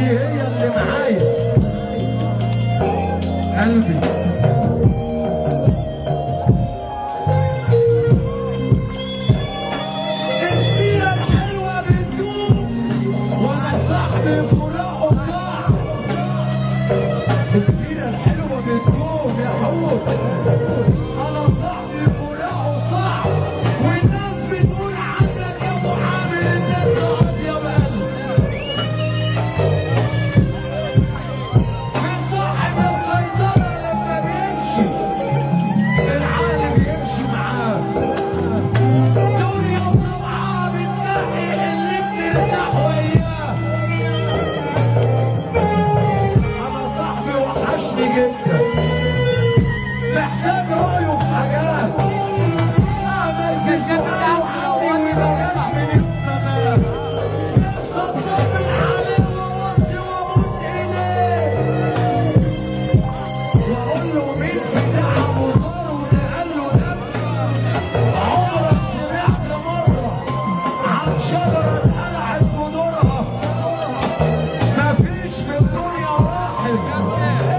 هي اللي معايا قلبي. السيرة الحلوة بتدوم وانا صاحبي فراقه صعب. السيرة الحلوة بتدوم يا حب، انا صاحبي فراقه صعب. والناس بتقول عنك يا ابو عامر انك اطيب قلب. في صاحب السيطرة لما بيمشي العالم بيمشي معاه. دنيا وطبعها بتنقي اللي بترتاح وياه. انا صاحبي وحشني جدا، محتاج رأيه في حاجات. أعمل في سؤال وعمي وما جاش من يوم ما مات. نفسي أطمن عليه وأوطي وأبوس إيديه وأقول له مين في تعب وصار ونقل له دم. عمرك سمعت مرة عن شجرة اتقلعت جذورها؟ مفيش في الدنيا واحد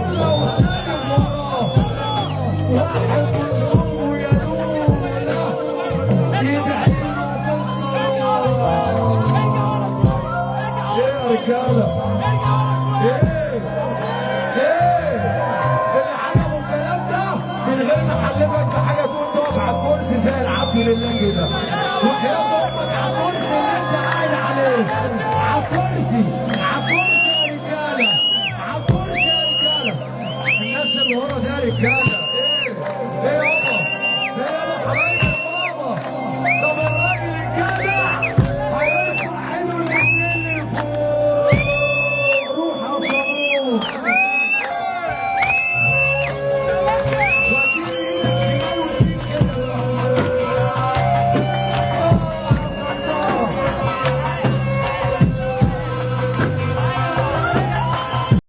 إلا وسايب وراه واحد من صبه يدوم له يدعي له في الصلاة. ايه يا رجالة؟ ايه